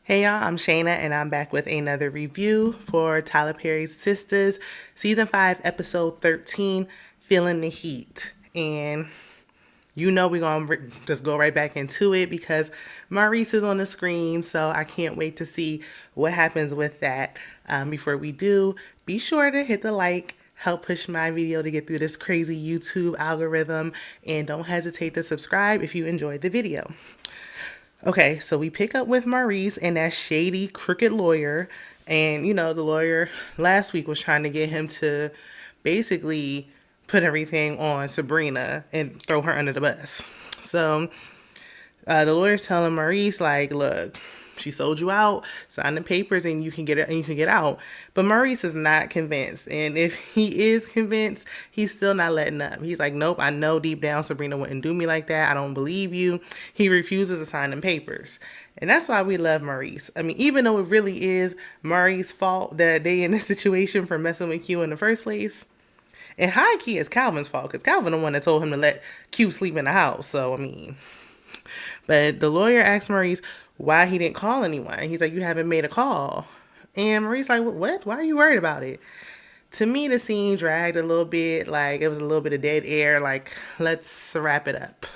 Hey y'all, I'm Shayna and I'm back with another review for Tyler Perry's Sistas, Season 5, Episode 13, Feeling the Heat. And we're going to just go right back into it because Maurice is on the screen, so I can't wait to see what happens with that. Before we do, be sure to hit the like, help push my video to get through this crazy YouTube algorithm, and don't hesitate to subscribe if you enjoyed the video. Okay, so we pick up with Maurice and that shady, crooked lawyer. And, the lawyer last week was trying to get him to basically put everything on Sabrina and throw her under the bus. So the lawyer's telling Maurice, like, look, she sold you out, sign the papers and you can get it and you can get out. But Maurice is not convinced. And if he is convinced, he's still not letting up. He's like, nope, I know deep down Sabrina wouldn't do me like that. I don't believe you. He refuses to sign them papers. And that's why we love Maurice. I mean, even though it really is Maurice's fault that they in this situation for messing with Q in the first place. And high key is Calvin's fault because Calvin the one that told him to let Q sleep in the house. So, I mean, but the lawyer asked Maurice why he didn't call anyone. He's like, you haven't made a call. And Maurice like, what? Why are you worried about it? To me, the scene dragged a little bit. Like, it was a little bit of dead air. Like, let's wrap it up.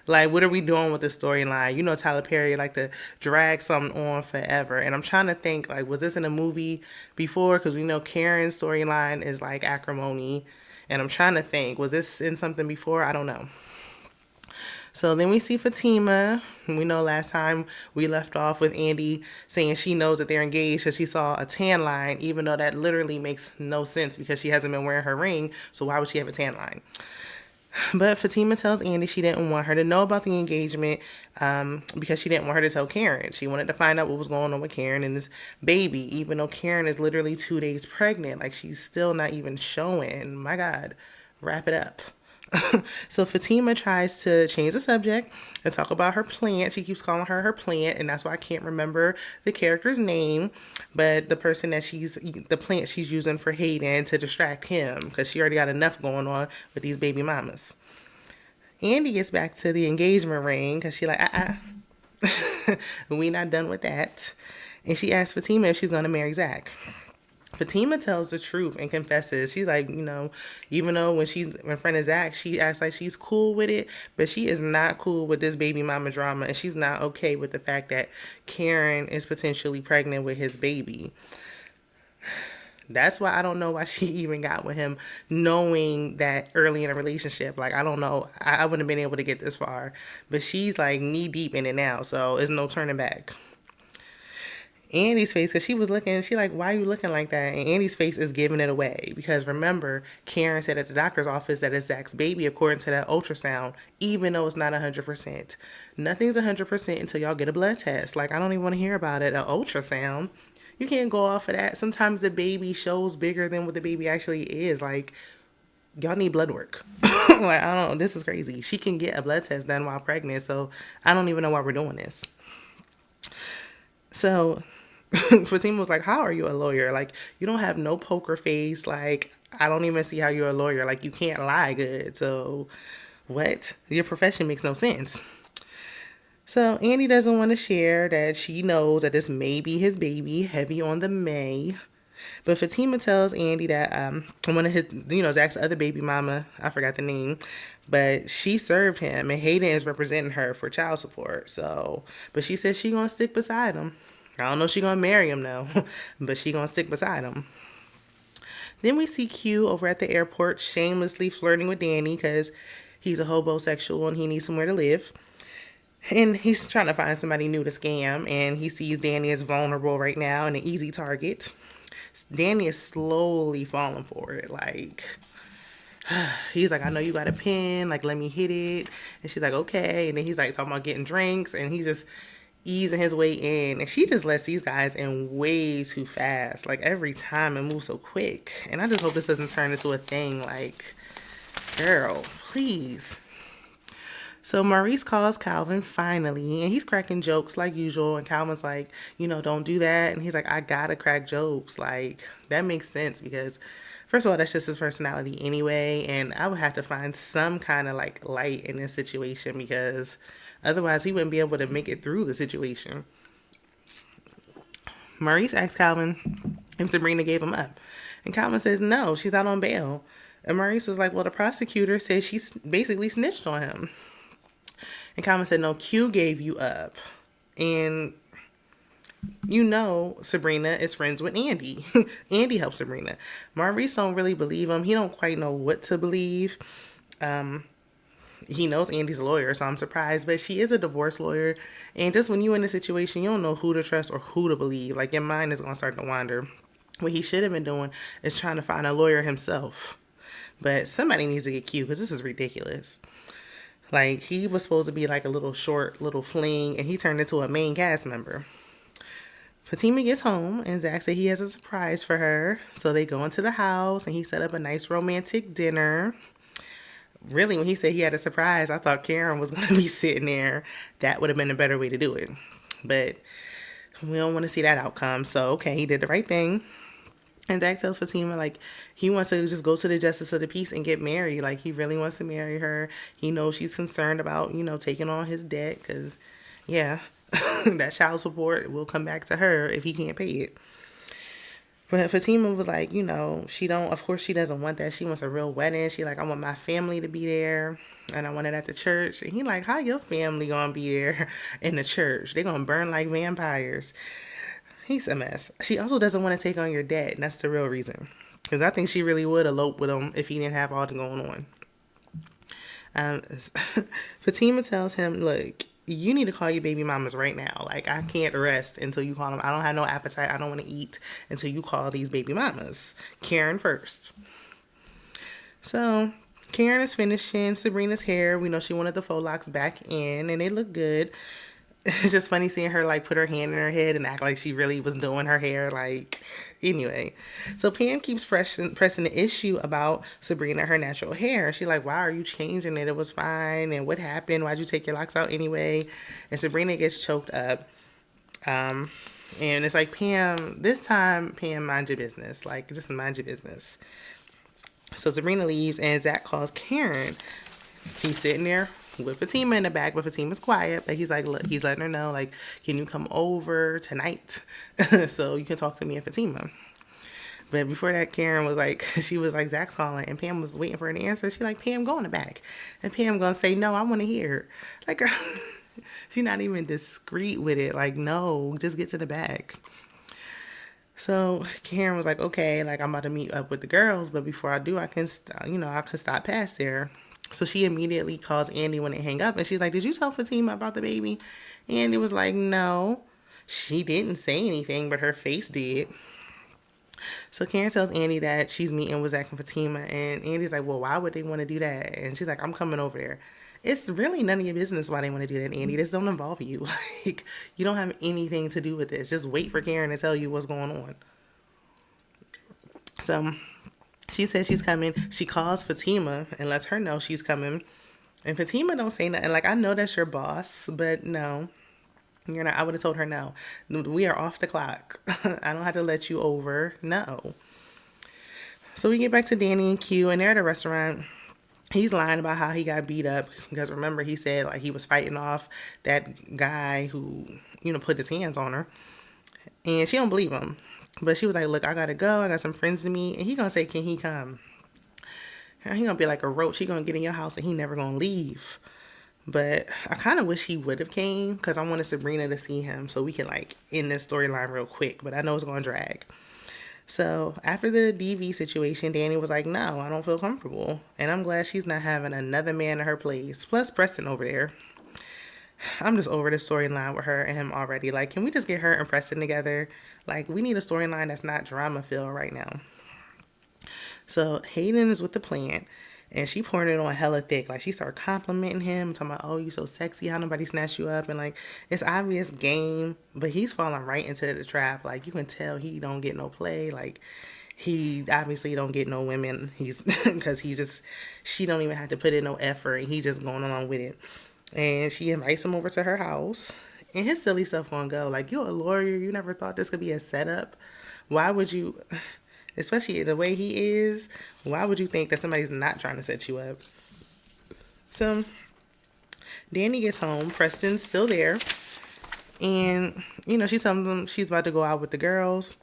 Like, what are we doing with the storyline? You know, Tyler Perry like to drag something on forever. And I'm trying to think, like, was this in a movie before? Because we know Karen's storyline is like acrimony. And I'm trying to think, was this in something before? I don't know. So then we see Fatima. We know last time we left off with Andy saying she knows that they're engaged because she saw a tan line, even though that literally makes no sense because she hasn't been wearing her ring. So why would she have a tan line? But Fatima tells Andy she didn't want her to know about the engagement because she didn't want her to tell Karen. She wanted to find out what was going on with Karen and this baby, even though Karen is literally 2 days pregnant. Like, she's still not even showing. My God, wrap it up. So Fatima tries to change the subject and talk about her plant. She keeps calling her plant, and that's why I can't remember the character's name. But the person that the plant she's using for Hayden to distract him because she already got enough going on with these baby mamas. Andy gets back to the engagement ring because she like, we not done with that. And she asks Fatima if she's gonna marry Zach. Fatima tells the truth and confesses. She's like, even though when she's in front of Zach, she acts like she's cool with it, but she is not cool with this baby mama drama, and she's not okay with the fact that Karen is potentially pregnant with his baby. That's why I don't know why she even got with him, knowing that early in a relationship. Like, I don't know. I wouldn't have been able to get this far. But she's like knee deep in it now, so there's no turning back. Andy's face, because she was looking, she like, why are you looking like that? And Andy's face is giving it away. Because remember, Karen said at the doctor's office that it's Zach's baby according to that ultrasound, even though it's not 100%. Nothing's 100% until y'all get a blood test. Like, I don't even want to hear about it. An ultrasound. You can't go off of that. Sometimes the baby shows bigger than what the baby actually is. Like, y'all need blood work. Like, I don't, this is crazy. She can get a blood test done while pregnant, so I don't even know why we're doing this. So Fatima was like, how are you a lawyer? Like, you don't have no poker face. Like, I don't even see how you're a lawyer. Like, you can't lie good. So, what? Your profession makes no sense. So, Andy doesn't want to share that she knows that this may be his baby, heavy on the may. But Fatima tells Andy that one of his, Zach's other baby mama, I forgot the name, but she served him, and Hayden is representing her for child support. So, but she says she gonna stick beside him. I don't know if she gonna marry him though, but she gonna stick beside him. Then we see Q over at the airport shamelessly flirting with Danny because he's a hobosexual and he needs somewhere to live. And he's trying to find somebody new to scam, and he sees Danny as vulnerable right now and an easy target. Danny is slowly falling for it. Like, he's like, I know you got a pen. Like, let me hit it. And she's like, okay. And then he's like talking about getting drinks, and he's just easing his way in. And she just lets these guys in way too fast. Like, every time it moves so quick. And I just hope this doesn't turn into a thing. Like, girl, please. So Maurice calls Calvin finally, and he's cracking jokes like usual. And Calvin's like, don't do that. And he's like, I gotta crack jokes. Like, that makes sense because, first of all, that's just his personality anyway. And I would have to find some kind of like light in this situation because otherwise he wouldn't be able to make it through the situation. Maurice asks Calvin if Sabrina gave him up. And Calvin says no, she's out on bail. And Maurice was like, well, the prosecutor says she basically snitched on him. And Calvin said, no, Q gave you up. And you know Sabrina is friends with Andy. Andy helps Sabrina. Maurice don't really believe him. He don't quite know what to believe. He knows Andy's a lawyer, so I'm surprised. But she is a divorce lawyer. And just when you're in a situation, you don't know who to trust or who to believe. Like, your mind is going to start to wander. What he should have been doing is trying to find a lawyer himself. But somebody needs to get cute because this is ridiculous. Like, he was supposed to be like a little short, little fling, and he turned into a main cast member. Fatima gets home, and Zach said he has a surprise for her. So they go into the house, and he set up a nice romantic dinner. Really, when he said he had a surprise, I thought Karen was going to be sitting there. That would have been a better way to do it. But we don't want to see that outcome. So, okay, he did the right thing. And Zach tells Fatima, like, he wants to just go to the justice of the peace and get married. Like, he really wants to marry her. He knows she's concerned about, taking on his debt because, yeah, that child support will come back to her if he can't pay it. But Fatima was like, of course she doesn't want that. She wants a real wedding. She like, I want my family to be there. And I want it at the church. And he like, how your family gonna be there in the church? They gonna burn like vampires. He's a mess. She also doesn't want to take on your debt, and that's the real reason. Because I think she really would elope with him if he didn't have all this going on. Fatima tells him, look, you need to call your baby mamas right now. Like, I can't rest until you call them. I don't have no appetite. I don't want to eat until you call these baby mamas. Karen first. So Karen is finishing Sabrina's hair. We know she wanted the faux locks back in, and they look good. It's just funny seeing her like put her hand in her head and act like she really was doing her hair. Like, anyway, so Pam keeps pressing the issue about Sabrina, her natural hair. She's like, why are you changing it? It was fine. And what happened? Why'd you take your locks out anyway? And Sabrina gets choked up. And it's like, Pam, this time, Pam, mind your business. Like, just mind your business. So Sabrina leaves and Zach calls Karen. He's sitting there with Fatima in the back, but Fatima's quiet. But he's like, look, he's letting her know, like, can you come over tonight so you can talk to me and Fatima? But before that, Karen was like, she was like, Zach's calling, and Pam was waiting for an answer. She like, Pam, go in the back. And Pam gonna say, no, I want to hear her. Like, girl, she's not even discreet with it. Like, no, just get to the back. So Karen was like, okay, like, I'm about to meet up with the girls, but before I do, I can stop past there. So she immediately calls Andy when they hang up, and she's like, did you tell Fatima about the baby? Andy was like, no. She didn't say anything, but her face did. So Karen tells Andy that she's meeting with Zach and Fatima, and Andy's like, well, why would they want to do that? And she's like, I'm coming over there. It's really none of your business why they want to do that, Andy. This don't involve you. Like, you don't have anything to do with this. Just wait for Karen to tell you what's going on. So she says she's coming. She calls Fatima and lets her know she's coming. And Fatima don't say nothing. Like, I know that's your boss, but no. You're not. I would have told her no. We are off the clock. I don't have to let you over. No. So we get back to Danny and Q, and they're at a restaurant. He's lying about how he got beat up because remember he said like he was fighting off that guy who, put his hands on her. And she don't believe him. But she was like, look, I gotta go. I got some friends to meet. And he gonna say, can he come? And he gonna be like a roach. He gonna get in your house and he never gonna leave. But I kind of wish he would have came because I wanted Sabrina to see him so we can like end this storyline real quick. But I know it's gonna drag. So after the DV situation, Danny was like, no, I don't feel comfortable. And I'm glad she's not having another man in her place. Plus Preston over there. I'm just over the storyline with her and him already. Like, can we just get her and Preston together? Like, we need a storyline that's not drama-filled right now. So Hayden is with the plant. And she pouring it on hella thick. Like, she started complimenting him, talking about, oh, you so sexy, how nobody snatched you up. And, like, it's obvious game, but he's falling right into the trap. Like, you can tell he don't get no play. Like, he obviously don't get no women. Because she don't even have to put in no effort. And he just going along with it. And she invites him over to her house. And his silly stuff gonna go. Like, you're a lawyer. You never thought this could be a setup. Why would you... Especially the way he is, why would you think that somebody's not trying to set you up? So, Danny gets home. Preston's still there. And, she tells him she's about to go out with the girls.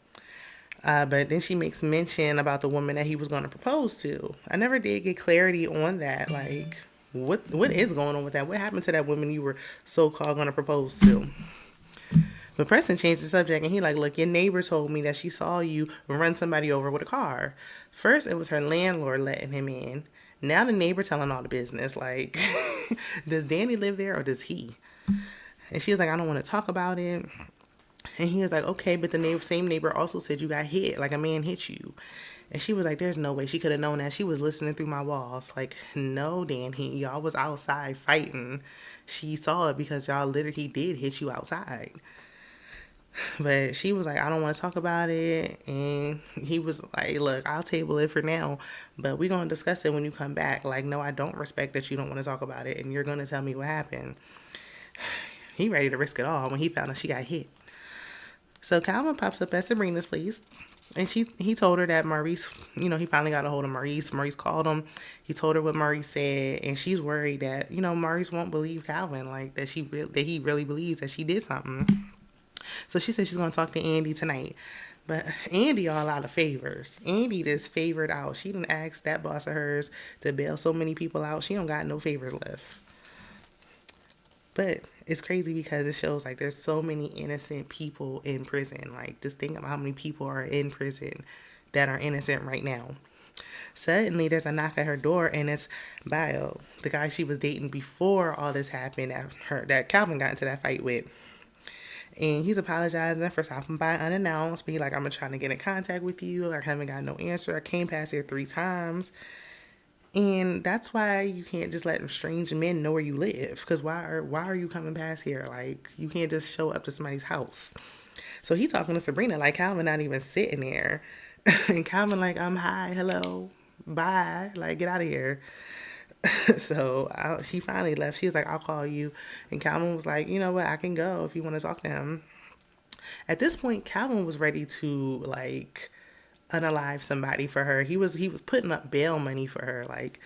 But then she makes mention about the woman that he was going to propose to. I never did get clarity on that. Like, what is going on with that? What happened to that woman you were so called going to propose to? But Preston changed the subject and he like, look, your neighbor told me that she saw you run somebody over with a car. First, it was her landlord letting him in. Now the neighbor telling all the business. Like, does Danny live there or does he? And she was like, I don't want to talk about it. And he was like, okay, but the same neighbor also said you got hit, like a man hit you. And she was like, there's no way she could have known that. She was listening through my walls. Like, no, Danny, y'all was outside fighting. She saw it because y'all literally did hit you outside. But she was like, I don't want to talk about it. And he was like, look, I'll table it for now, but we're going to discuss it when you come back. Like, no, I don't respect that you don't want to talk about it. And you're going to tell me what happened. He ready to risk it all when he found out she got hit. So Calvin pops up at Sabrina's place. And he told her that Maurice, he finally got a hold of Maurice. Maurice called him. He told her what Maurice said, and she's worried that Maurice won't believe Calvin, like that he really believes that she did something. So she said she's gonna talk to Andy tonight. But Andy all out of favors. Andy just favored out. She didn't ask that boss of hers to bail so many people out. She don't got no favors left. But it's crazy because it shows like there's so many innocent people in prison. Like just think about how many people are in prison that are innocent right now. Suddenly there's a knock at her door and it's Bio, the guy she was dating before all this happened, that Calvin got into that fight with. And he's apologizing for stopping by unannounced. But he's like, I'm trying to get in contact with you. I haven't got no answer. I came past here 3 times. And that's why you can't just let strange men know where you live. Because why are you coming past here? Like, you can't just show up to somebody's house. So he talking to Sabrina like Calvin not even sitting there. And Calvin like, hi, hello, bye. Like, get out of here. So she finally left. She was like, I'll call you. And Calvin was like, you know what? I can go if you want to talk to him. At this point, Calvin was ready to like unalive somebody for her. He was putting up bail money for her. Like,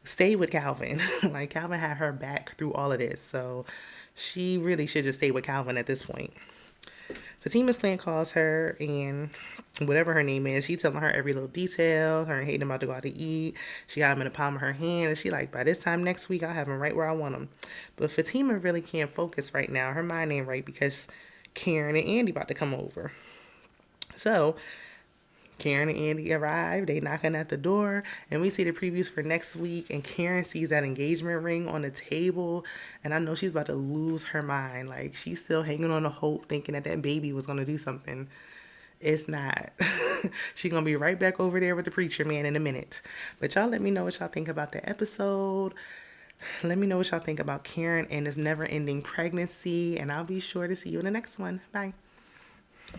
stay with Calvin. Like Calvin had her back through all of this. So she really should just stay with Calvin at this point. Fatima's plan calls her and whatever her name is, she telling her every little detail. Her and Hayden about to go out to eat. She got him in the palm of her hand. And she like, by this time next week, I'll have him right where I want him. But Fatima really can't focus right now. Her mind ain't right because Karen and Andy about to come over. So Karen and Andy arrive. They knocking at the door, and we see the previews for next week. And Karen sees that engagement ring on the table, and I know she's about to lose her mind. Like she's still hanging on to hope, thinking that baby was gonna do something. It's not. She's gonna be right back over there with the preacher man in a minute. But y'all, let me know what y'all think about the episode. Let me know what y'all think about Karen and this never-ending pregnancy, and I'll be sure to see you in the next one. Bye.